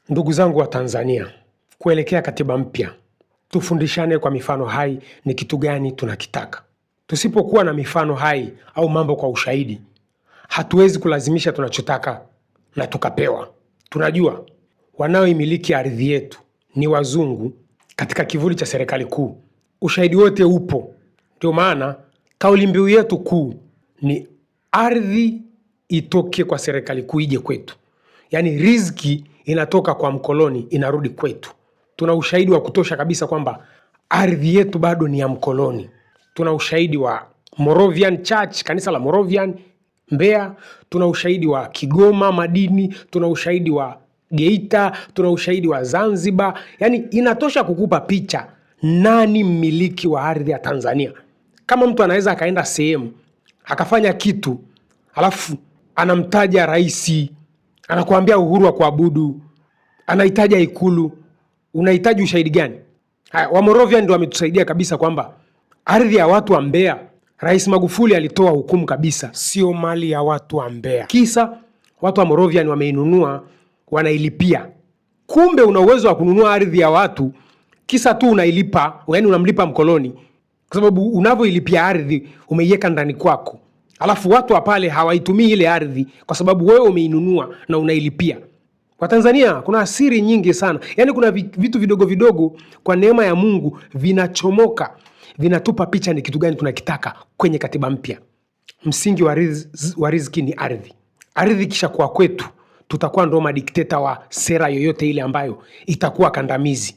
Ndugu zangu wa Tanzania, kuelekea katiba mpya, tufundishane kwa mifano hai ni kitu gani tunakitaka. Tusipokuwa na mifano hai au mambo kwa ushahidi, hatuwezi kulazimisha tunachotaka na tukapewa. Tunajua wanaoimiliki ardhi yetu ni wazungu katika kivuli cha serikali kuu. Ushahidi wote upo. Ndio maana kauli mbiu yetu kuu ni ardhi itoke kwa serikali kuu ije kwetu. Yaani riziki inatoka kwa mkoloni inarudi kwetu. Tuna ushahidi wa kutosha kabisa kwamba ardhi yetu bado ni ya mkoloni. Tuna ushahidi wa Moravian Church, kanisa la Moravian Mbeya. Tuna ushahidi wa Kigoma madini, tuna ushahidi wa Geita, tuna ushahidi wa Zanzibar. Yaani inatosha kukupa picha nani mmiliki wa ardhi ya Tanzania. Kama mtu anaweza akaenda sehemu akafanya kitu alafu anamtaja rais, anakuambia uhuru wa kuabudu, anahitaji Ikulu, unahitaji ushahidi gani? Wa Moravian ndio wametusaidia kabisa kwamba ardhi ya watu wa Mbeya, Rais Magufuli alitoa hukumu kabisa, sio mali ya watu wa Mbeya. Kisa watu wa Moravian wameinunua, wanailipia. Kumbe una uwezo wa kununua ardhi ya watu, kisa tu unailipa, yaani unamlipa mkoloni, kwa sababu unavyoilipia ardhi umeiweka ndani kwako. Alafu watu wa pale hawaitumii ile ardhi kwa sababu wewe umeinunua na unailipia. Kwa Tanzania kuna siri nyingi sana. Yaani kuna vitu vidogo vidogo kwa neema ya Mungu vinachomoka, vinatupa picha ni kitu gani tunakitaka kwenye katiba mpya. Msingi wa riziki ni ardhi. Ardhi kisha kwa kwetu, tutakuwa ndo madikteta wa sera yoyote ile ambayo itakuwa kandamizi.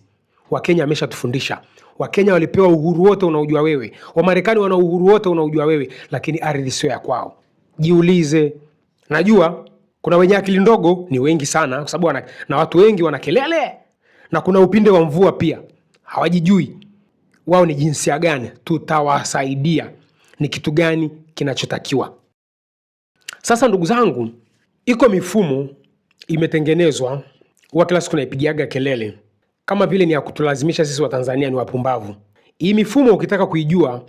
Wakenya ameshatufundisha. Wakenya walipewa uhuru wote unaojua wewe. Wamarekani wana uhuru wote unaojua wewe, lakini ardhi sio ya kwao. Jiulize. Najua kuna wenye akili ndogo ni wengi sana kwa sababu na watu wengi wana kelele. Na kuna upinde wa mvua pia. Hawajijui wao ni jinsia gani, tutawasaidia ni kitu gani kinachotakiwa. Sasa ndugu zangu, iko mifumo imetengenezwa, huwa kila siku naipigiaga kelele kama vile ni ya kutulazimisha sisi wa Tanzania ni wapumbavu. Hii mifumo ukitaka kuijua,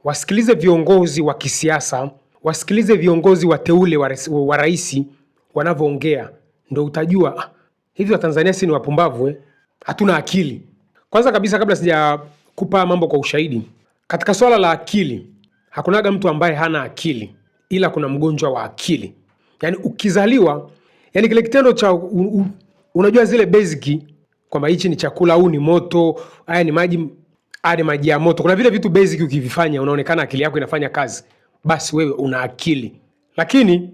wasikilize viongozi wa kisiasa, wasikilize viongozi wateule wa rais wanavyoongea, ndio utajua hivi wa Tanzania si ni wapumbavu hatuna akili. Kwanza kabisa kabla sija kupa mambo kwa ushahidi, katika swala la akili, hakunaga mtu ambaye hana akili, ila kuna mgonjwa wa akili. Yaani ukizaliwa, yaani kile kitendo cha unajua zile basic kwamba hichi ni chakula au ni moto, haya ni maji, haya ni maji ya moto. Kuna vile vitu basic ukivifanya unaonekana akili yako inafanya kazi, basi wewe una akili. Lakini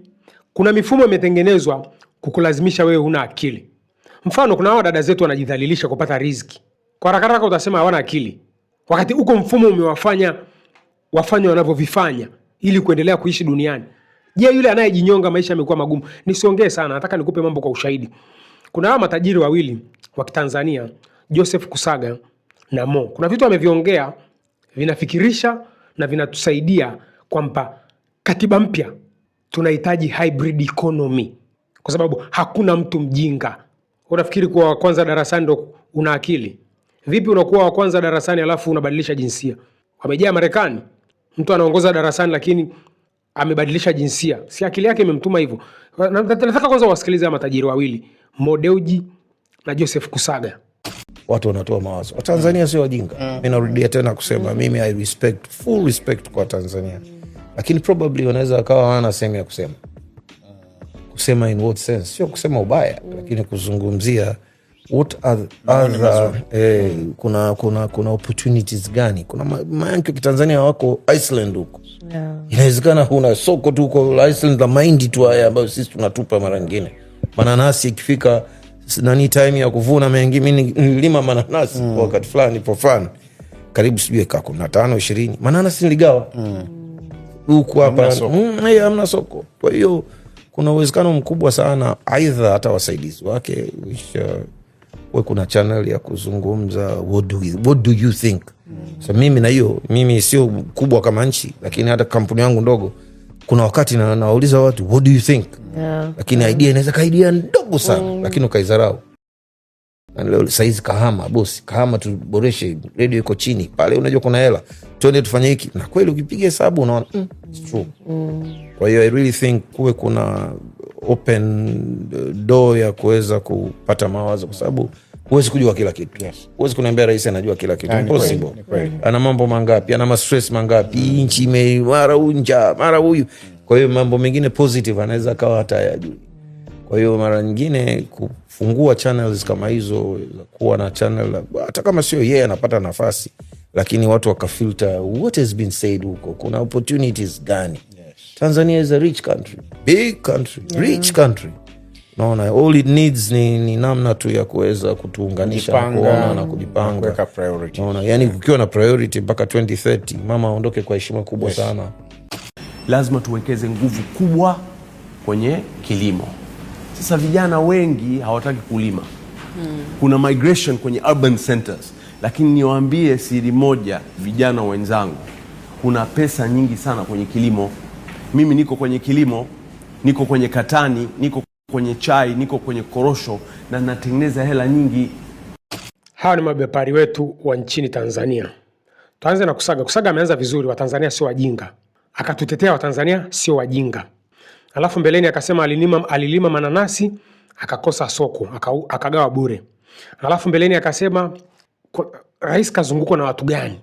kuna mifumo imetengenezwa kukulazimisha wewe huna akili. Mfano kuna hao dada zetu wanajidhalilisha kupata riziki. Kwa haraka utasema hawana akili, wakati uko mfumo umewafanya wafanye wanavyovifanya ili kuendelea kuishi duniani. Je, yule anayejinyonga maisha yamekuwa magumu? Nisiongee sana, nataka nikupe mambo kwa ushahidi. Kuna hao matajiri wawili wa Tanzania, Joseph Kusaga na Mo. Kuna vitu wameviongea vinafikirisha na vinatusaidia kwamba katiba mpya tunahitaji hybrid economy, kwa sababu hakuna mtu mjinga. Unafikiri kuwa wa kwanza darasani ndo una akili? Vipi unakuwa wa kwanza darasani alafu unabadilisha jinsia? Wamejaa Marekani, mtu anaongoza darasani lakini amebadilisha jinsia. Si akili yake imemtuma hivyo? Nataka kwanza wasikilize matajiri wawili, Mo Dewji na Joseph Kusaga. Watu wanatoa mawazo. Watanzania sio wajinga. Mimi narudia tena kusema mimi full respect kwa Tanzania. Lakini probably wanaweza wakawa hawana sehemu ya kusema. Kusema in what sense? Sio kusema ubaya, lakini kuzungumzia what other kuna opportunities gani? Kuna maanake Tanzania wako Iceland huko. Yeah. Inawezekana huna soko tu huko Iceland la mahindi tu haya ambayo sisi tunatupa mara nyingine. Mananasi ikifika time ya kuvuna mengi, mimi nililima mananasi wakati fulani for fun. Karibu sijui eka 15 20. Mananasi niligawa. Huko hapa hamna soko. Kwa hiyo kuna uwezekano mkubwa sana aidha hata wasaidizi wake kuna channel ya kuzungumza what do you think. So mimi sio kubwa kama nchi, lakini hata kampuni yangu ndogo kuna wakati nauliza watu what do you think. Lakini idea inaweza kaidia ndogo sana, lakini ukaizarau. Na leo saizi Kahama tuboreshe, radio iko chini pale, unajua kuna hela, twende tufanye hiki, na kweli ukipiga hesabu unaona it's true. Kwa hiyo I really think kuna open door ya kuweza kupata mawazo, kwa sababu huwezi kujua kila kitu. Huwezi kuniambia rais anajua kila kitu. Impossible. Ana mambo mangapi, ana stress mangapi, nchi mara unja, mara huyu. Kwa hiyo mambo mengine positive anaweza kawa hata hayajui. Kwa hiyo mara nyingine kufungua channels kama hizo, kuwa na channel hata kama sio yeye anapata nafasi, lakini watu wakafilter what has been said huko, kuna opportunities gani. Tanzania is a rich country, big country, rich country. Naona all it needs ni namna tu ya kuweza kutuunganisha na kuona na kujipanga, kuweka priority. Naona yani kukiwa na priority mpaka 2030 mama aondoke kwa heshima kubwa sana. Lazima tuwekeze nguvu kubwa kwenye kilimo. Sasa vijana wengi hawataki kulima. Kuna migration kwenye urban centers, lakini niwaambie siri moja vijana wenzangu, kuna pesa nyingi sana kwenye kilimo. Mimi niko kwenye kilimo, niko kwenye katani, niko kwenye chai, niko kwenye korosho na natengeneza hela nyingi. Hawa ni mabepari wetu wa nchini Tanzania. Tuanze na Kusaga. Kusaga ameanza vizuri, Watanzania sio wajinga. Akatutetea Watanzania sio wajinga. Alafu mbeleni akasema alilima mananasi, akakosa soko, akagawa bure. Alafu mbeleni akasema rais kazungukwa na watu gani?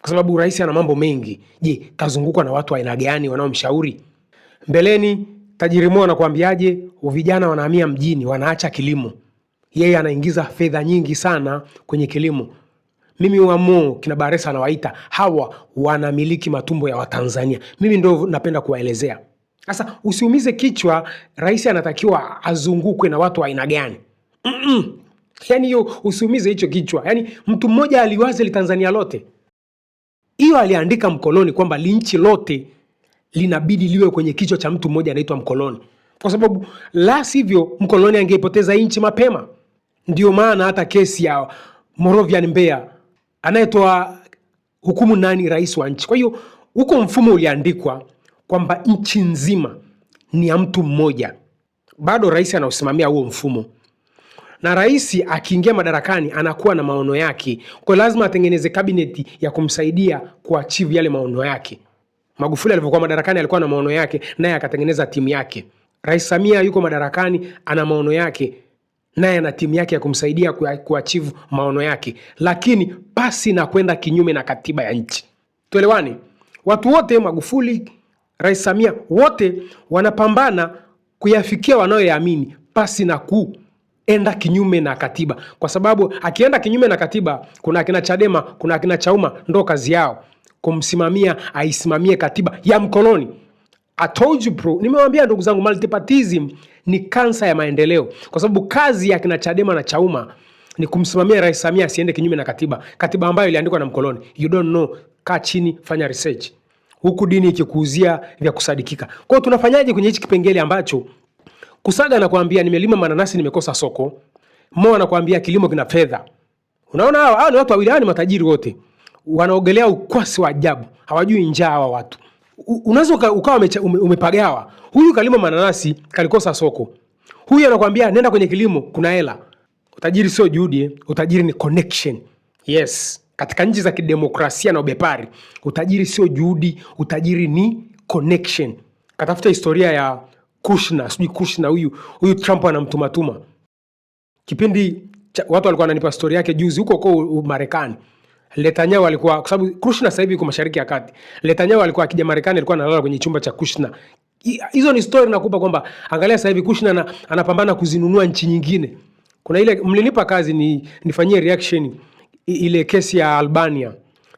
Kwa sababu rais ana mambo mengi. Je, kazungukwa na watu aina gani wanaomshauri? Mbeleni tajiri Mo anakuambiaje vijana wanahamia mjini, wanaacha kilimo. Yeye anaingiza fedha nyingi sana kwenye kilimo. Mimi wa Mo kina Baresa anawaita hawa wanamiliki matumbo ya Watanzania. Mimi ndio napenda kuwaelezea. Sasa usiumize kichwa rais anatakiwa azungukwe na watu wa aina gani. Yaani hiyo usiumize hicho kichwa. Yaani mtu mmoja aliwaza li Tanzania lote. Hiyo aliandika mkoloni kwamba linchi lote linabidi liwe kwenye kichwa cha mtu mmoja anaitwa mkoloni. Kwa sababu la sivyo mkoloni angeipoteza nchi mapema. Ndio maana hata kesi ya Moravian Mbeya anayetoa hukumu nani? Rais wa nchi. Kwa hiyo huko mfumo uliandikwa kwamba nchi nzima ni ya mtu mmoja. Bado rais anausimamia huo mfumo. Na rais akiingia madarakani anakuwa na maono yake. Kwa lazima atengeneze kabineti ya kumsaidia kuachieve yale maono yake. Magufuli alipokuwa madarakani alikuwa na maono yake, naye akatengeneza timu yake. Rais Samia yuko madarakani ana maono yake, naye ana timu yake ya kumsaidia kuachieve maono yake. Lakini pasi na kwenda kinyume na katiba ya nchi. Tuelewani? Watu wote, Magufuli, Rais Samia, wote wanapambana kuyafikia wanayoyaamini pasi na kuenda kinyume na katiba. Kwa sababu akienda kinyume na katiba, kuna akina Chadema, kuna akina Chauma, ndo kazi yao kumsimamia, aisimamie katiba ya mkoloni. I told you bro, nimewaambia ndugu zangu, multipartyism ni kansa ya maendeleo. Kwa sababu kazi ya kina Chadema na Chauma ni kumsimamia Rais Samia asiende kinyume na katiba ambayo iliandikwa na mkoloni. You don't know, kaa chini, fanya research. Huku dini ikikuuzia vya kusadikika. Kwa hiyo tunafanyaje kwenye hichi kipengele ambacho Kusaga anakuambia nimelima mananasi nimekosa soko, Mo anakuambia kilimo kina fedha. Unaona hao ni watu wawili, hao ni matajiri wote. Wanaogelea ukwasi wa ajabu, hawajui njaa hawa watu. Unaweza ukawa umepagawa. Huyu kalima mananasi kalikosa soko. Huyu anakuambia nenda kwenye kilimo kuna hela. Utajiri sio juhudi, utajiri ni connection. Yes, katika nchi za kidemokrasia na ubepari, utajiri sio juhudi, utajiri ni connection. Katafuta historia ya Kushner, sijui Kushner huyu Trump anamtumatuma. Kipindi watu walikuwa wananipa story yake juzi huko Marekani. Netanyahu alikuwa, kwa sababu Kushner sasa hivi yuko Mashariki ya Kati. Netanyahu alikuwa akija Marekani, alikuwa analala kwenye chumba cha Kushner. Hizo ni story nakupa kwamba angalia sasa hivi Kushner anapambana kuzinunua nchi nyingine. Kuna ile mlinipa kazi nifanyie reaction ile kesi ya Albania.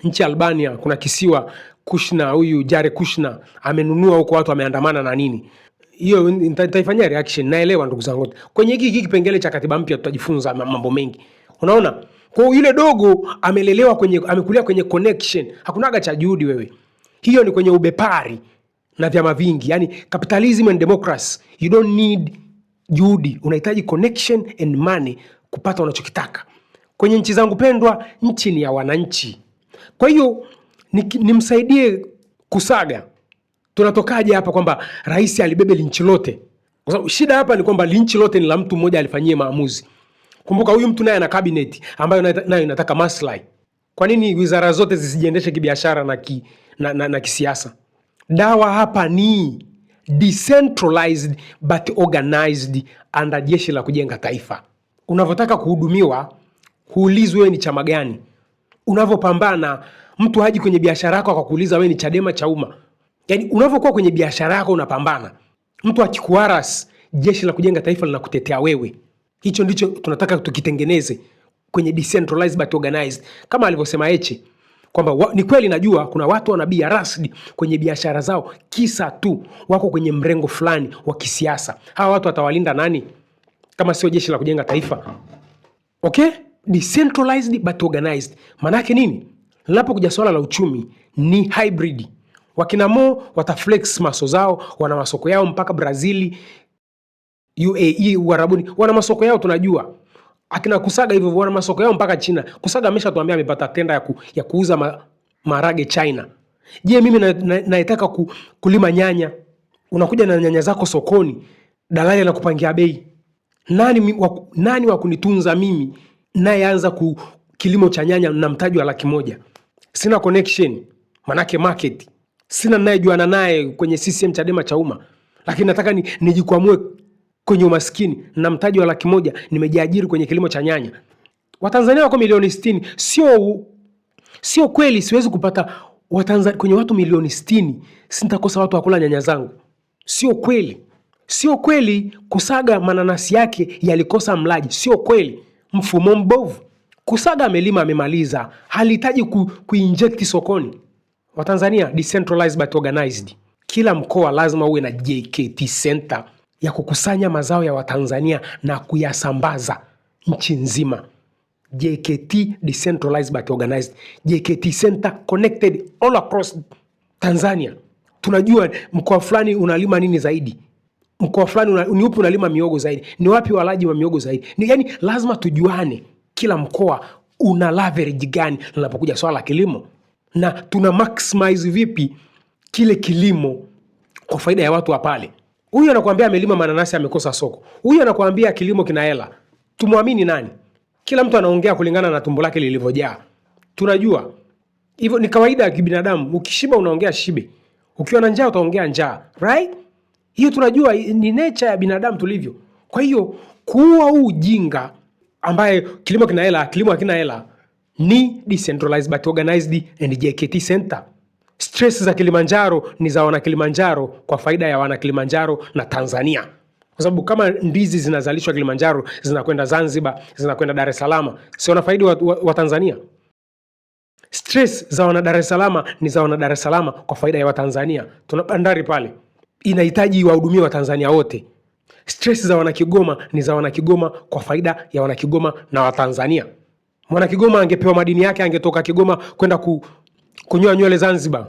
Nchi Albania kuna kisiwa Kushner, huyu Jared Kushner amenunua huko, watu wameandamana na nini. Hiyo nitaifanyia reaction, naelewa ndugu zangu. Kwenye hiki kipengele cha katiba mpya tutajifunza mambo mengi. Unaona? Kwa yule dogo amekulia kwenye connection. Hakunaga cha juhudi wewe. Hiyo ni kwenye ubepari na vyama vingi. Yaani capitalism and democracy. You don't need juhudi. Unahitaji connection and money kupata unachokitaka. Kwenye nchi zangu pendwa, nchi ni ya wananchi. Kwa hiyo nimsaidie Kusaga. Tunatokaje hapa kwamba rais alibebe linchi lote? Kwa sababu shida hapa ni kwamba linchi lote ni la mtu mmoja alifanyie maamuzi. Kumbuka huyu mtu naye ana cabinet ambayo nayo inataka maslahi. Kwa nini wizara zote zisijiendeshe kibiashara na kisiasa? Dawa hapa ni decentralized but organized under Jeshi la Kujenga Taifa. Unavyotaka kuhudumiwa, huulizwi wewe ni chama gani. Unavyopambana, mtu haji kwenye biashara yako akakuuliza wewe ni Chadema, Chauma. Yaani unavyokuwa kwenye biashara yako unapambana, mtu akikuharas, Jeshi la Kujenga Taifa linakutetea wewe. Hicho ndicho tunataka tukitengeneze kwenye decentralized but organized. Kama alivyosema Heche kwamba ni kweli najua kuna watu wanabia harassed kwenye biashara zao kisa tu wako kwenye mrengo fulani wa kisiasa. Hawa watu watawalinda nani kama sio Jeshi la Kujenga Taifa? Okay? Decentralized but organized. Manake nini? Linapokuja swala la uchumi ni hybrid. Wakina Mo wataflex maso zao, wana masoko yao mpaka Brazili, UAE, Uarabuni, wana masoko yao tunajua. Akina Kusaga hivyo wana masoko yao mpaka China. Kusaga ameshatuambia amepata tenda ya kuuza maharage China. Je, mimi naitaka kulima nyanya. Unakuja na nyanya zako sokoni, dalali anakupangia bei. Nani wa kunitunza mimi nayeanza kilimo cha nyanya na mtaji wa 100,000? Sina connection, manake market. Sina nayejuana naye kwenye CCM, Chadema, Chauma. Lakini nataka nijikwamue kwenye umaskini na mtaji wa 100,000, nimejiajiri kwenye kilimo cha nyanya. Watanzania wako milioni 60. Sio kweli siwezi kupata Watanzania kwenye watu milioni 60, sitakosa watu wa kula nyanya zangu. Sio kweli. Sio kweli Kusaga mananasi yake yalikosa mlaji. Sio kweli. Mfumo mbovu. Kusaga amelima amemaliza, halihitaji kuinject sokoni. Watanzania, decentralized but organized. Kila mkoa lazima uwe na JKT Center ya kukusanya mazao ya Watanzania na kuyasambaza nchi nzima. JKT decentralized but organized. JKT Center connected all across Tanzania. Tunajua mkoa fulani unalima nini zaidi. Mkoa fulani ni upi unalima miogo zaidi. Ni wapi walaji wa miogo zaidi. Yaani lazima tujuane kila mkoa una leverage gani linapokuja swala la kilimo. Na tuna maximize vipi kile kilimo kwa faida ya watu wa pale. Huyu anakuambia amelima mananasi amekosa soko. Huyu anakuambia kilimo kina hela. Tumwamini nani? Kila mtu anaongea kulingana na tumbo lake lilivyojaa. Tunajua. Hivyo ni kawaida ya kibinadamu. Ukishiba unaongea shibe. Ukiwa na njaa utaongea njaa. Right? Hiyo tunajua ni nature ya binadamu tulivyo. Kwa hiyo kuua huu ujinga ambaye kilimo kina hela, kilimo hakina hela, ni decentralized but organized and JKT Center. Stress za Kilimanjaro ni za wana Kilimanjaro kwa faida ya wana Kilimanjaro na Tanzania. Kwa sababu kama ndizi zinazalishwa Kilimanjaro zinakwenda Zanzibar, zinakwenda Dar es Salaam, si wanafaidi wa Tanzania? Stress za wana Dar es Salaam ni za wana Dar es Salaam kwa faida ya wa Tanzania. Tuna bandari pale, inahitaji wahudumie wa Tanzania wote. Stress za wana Kigoma ni za wana Kigoma kwa faida ya wana Kigoma na wa Tanzania. Mwana Kigoma angepewa madini yake, angetoka Kigoma kwenda kunyoa nywele Zanzibar.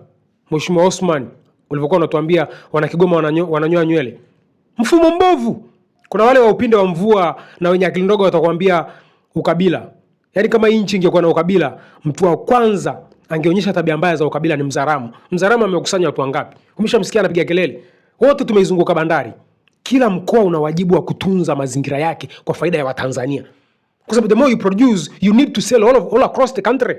Mheshimiwa Osman ulivyokuwa unatuambia wana Kigoma wananyoa nywele. Mfumo mbovu. Kuna wale wa upinde wa mvua na wenye akili ndogo watakwambia ukabila. Yaani kama nchi ingekuwa na ukabila, mtu wa kwanza angeonyesha tabia mbaya za ukabila ni Mzaramo. Mzaramo amekusanya watu wangapi? Umeshamsikia anapiga kelele. Wote tumeizunguka bandari. Kila mkoa una wajibu wa kutunza mazingira yake kwa faida ya Watanzania. Kwa sababu the more you produce, you need to sell all across the country.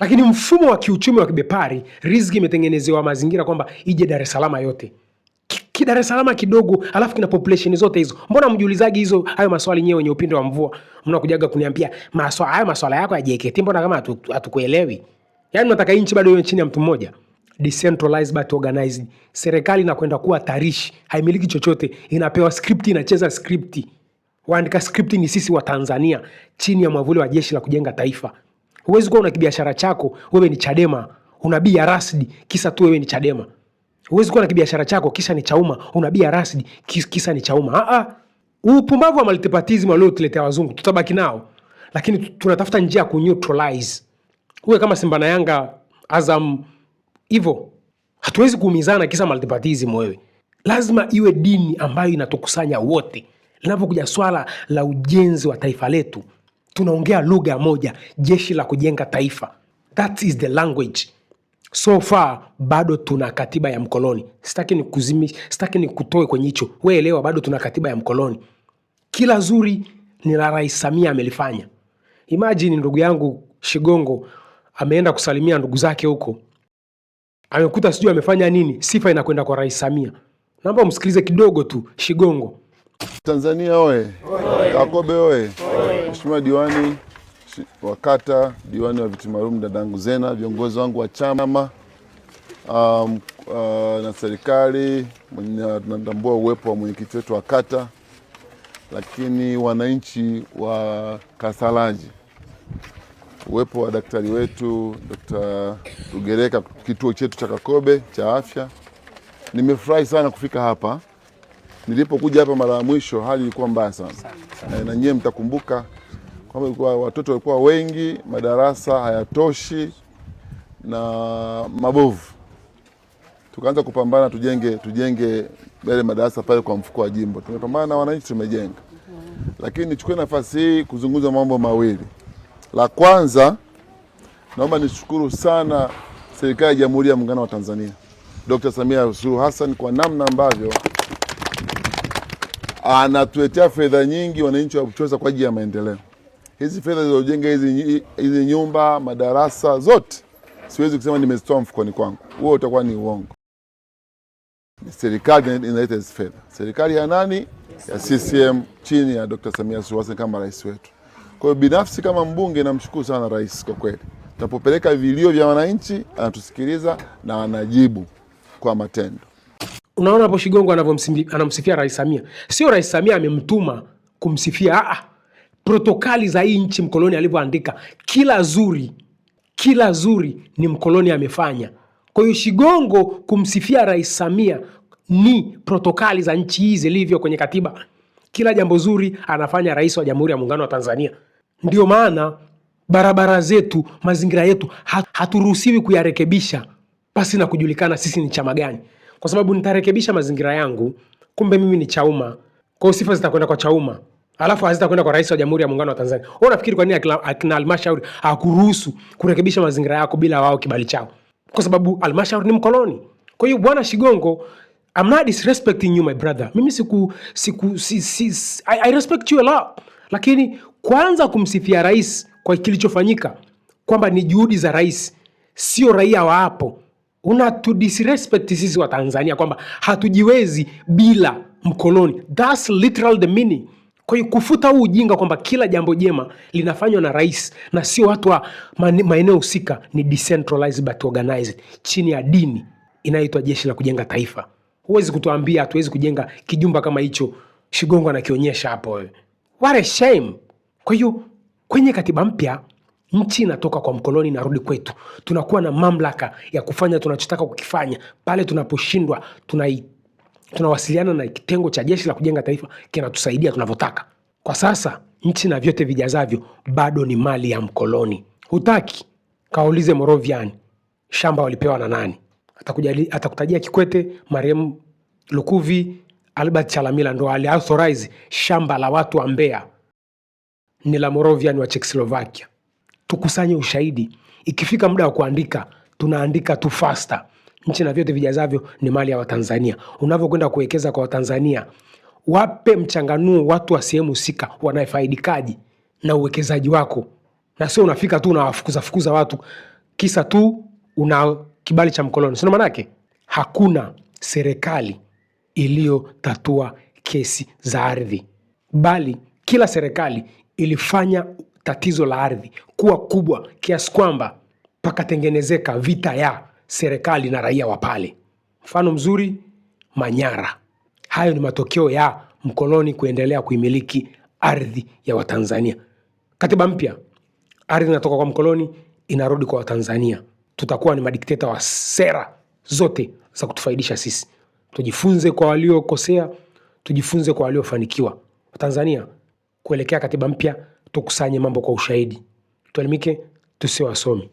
Lakini mfumo wa kiuchumi wa kibepari, riziki imetengenezewa mazingira kwamba ije Dar es Salaam yote. Dar es Salaam kidogo, alafu kina population zote hizo. Mbona mjiulizaji hayo maswali nyewe wenye upinde wa mvua? Mnakujaga kuniambia maswala yako ya JKT mbona kama hatukuelewi? Yaani nataka nchi bado iwe chini ya mtu mmoja. Decentralized but organized. Serikali inakwenda kuwa tarishi, haimiliki chochote, inapewa script, inacheza script. Waandika script ni sisi wa Tanzania chini ya mwavuli wa Jeshi la Kujenga Taifa. Huwezi kuwa una kibiashara chako wewe ni Chadema, unabia rasdi kisa tu wewe ni Chadema. Huwezi kuwa na kibiashara chako kisha ni Chauma, unabia rasdi kisa ni Chauma. Upumbavu wa multipartyism waliotuletea wazungu tutabaki nao, lakini tunatafuta njia ya kuneutralize. Uwe kama Simba na Yanga, Azam hivyo. Hatuwezi kuumizana kisa multipartyism wewe. Lazima iwe dini ambayo inatukusanya wote. Linapokuja swala la ujenzi wa taifa letu, tunaongea lugha moja, Jeshi la Kujenga Taifa. That is the language. So far bado tuna katiba ya mkoloni. Sitaki nikutoe kwenye hicho. Wewe elewa bado tuna katiba ya mkoloni. Kila zuri ni la Rais Samia amelifanya. Imagine ndugu yangu Shigongo ameenda kusalimia ndugu zake huko. Amekuta sijui amefanya nini, sifa inakwenda kwa Rais Samia. Naomba msikilize kidogo tu Shigongo. Tanzania oye! Kakobe oye! Mheshimiwa diwani wa kata, diwani wa viti maalum dadangu Zena, viongozi wangu wa chama na serikali, tunatambua uwepo wa mwenyekiti wetu wa kata, lakini wananchi wa Kasalaji, uwepo wa daktari wetu Dr. Rugereka, kituo chetu cha Kakobe cha afya. Nimefurahi sana kufika hapa. Nilipokuja hapa mara ya mwisho hali ilikuwa mbaya sana. Na nyie mtakumbuka kwamba watoto walikuwa wengi, madarasa hayatoshi na mabovu. Tukaanza kupambana tujenge yale madarasa pale kwa mfuko wa jimbo. Tumepambana na wananchi, tumejenga. Lakini nichukue nafasi hii kuzungumza mambo mawili. La kwanza, naomba nishukuru sana serikali ya Jamhuri ya Muungano wa Tanzania, Dr. Samia Suluhu Hassan, kwa namna ambavyo anatuletea fedha nyingi wananchi wa Buchosa kwa ajili ya maendeleo. Hizi fedha zilizojenga hizi nyumba, madarasa zote, siwezi kusema nimezitoa mfukoni kwangu. Huo utakuwa ni uongo. Serikali inaleta hizi fedha. Serikali ya nani? Ya CCM chini ya Dr. Samia Suluhu Hassan kama rais wetu. Kwa hiyo binafsi kama mbunge namshukuru sana rais kwa kweli. Tunapopeleka vilio vya wananchi anatusikiliza na anajibu kwa matendo. Unaona hapo Shigongo anamsifia Rais Samia. Sio Rais Samia amemtuma kumsifia. Protokali za hii nchi mkoloni alivyoandika, kila zuri ni mkoloni amefanya. Kwa hiyo Shigongo kumsifia Rais Samia ni protokali za nchi hizi zilivyo kwenye katiba. Kila jambo zuri anafanya rais wa Jamhuri ya Muungano wa Tanzania. Ndio maana barabara zetu, mazingira yetu haturuhusiwi kuyarekebisha pasi na kujulikana sisi ni chama gani. Kwa sababu nitarekebisha mazingira yangu, kumbe mimi ni Chauma. Kwa hiyo sifa zitakwenda kwa Chauma, alafu hazitakwenda kwa rais wa Jamhuri ya Muungano wa Tanzania. Wewe unafikiri kwa nini akina halmashauri hakuruhusu kurekebisha mazingira yako bila wao kibali chao? Kwa sababu halmashauri ni mkoloni. Kwa hiyo bwana Shigongo, I'm not disrespecting you my brother. Mimi I respect you a lot. Lakini kwanza kumsifia rais kwa kilichofanyika, kwamba ni juhudi za rais, sio raia wa hapo. Disrespect sisi wa Tanzania kwamba hatujiwezi bila mkoloni. That's literal the meaning. Kwa hiyo kufuta huu ujinga kwamba kila jambo jema linafanywa na rais na sio watu wa maeneo husika, ni decentralized but organized chini ya dini inayoitwa Jeshi la Kujenga Taifa. Huwezi kutuambia hatuwezi kujenga kijumba kama hicho Shigongo anakionyesha hapo wewe. What a shame. Kwa hiyo kwenye katiba mpya nchi inatoka kwa mkoloni na rudi kwetu. Tunakuwa na mamlaka ya kufanya tunachotaka kukifanya. Pale tunaposhindwa tunawasiliana na kitengo cha Jeshi la Kujenga Taifa, kinatusaidia tunavyotaka. Kwa sasa nchi na vyote vijazavyo bado ni mali ya mkoloni. Hutaki? Kaulize Moravian, shamba walipewa na nani? Atakutajia Kikwete, Mariam Lukuvi, Albert Chalamila ndo aliauthorize shamba la watu wa Mbeya ni la Moravian wa Czechoslovakia. Tukusanye ushahidi. Ikifika muda wa kuandika, tunaandika tu faster. Nchi na vyote vijazavyo ni mali ya Watanzania. Unavyokwenda kuwekeza kwa Watanzania, wape mchanganuo watu wa sehemu husika wanafaidikaji na uwekezaji wako. Na sio unafika tu unawafukuza watu kisa tu una kibali cha mkoloni. Sio maana yake. Hakuna serikali iliyotatua kesi za ardhi, bali kila serikali ilifanya tatizo la ardhi kuwa kubwa kiasi kwamba pakatengenezeka vita ya serikali na raia wa pale. Mfano mzuri, Manyara. Hayo ni matokeo ya mkoloni kuendelea kuimiliki ardhi ya Watanzania. Katiba mpya, ardhi inatoka kwa mkoloni inarudi kwa Watanzania. Tutakuwa ni madikteta wa sera zote za kutufaidisha sisi. Tujifunze kwa waliokosea, tujifunze kwa waliofanikiwa. Watanzania, kuelekea katiba mpya, tukusanye mambo kwa ushahidi. Tuelimike, tusiwe wasomi.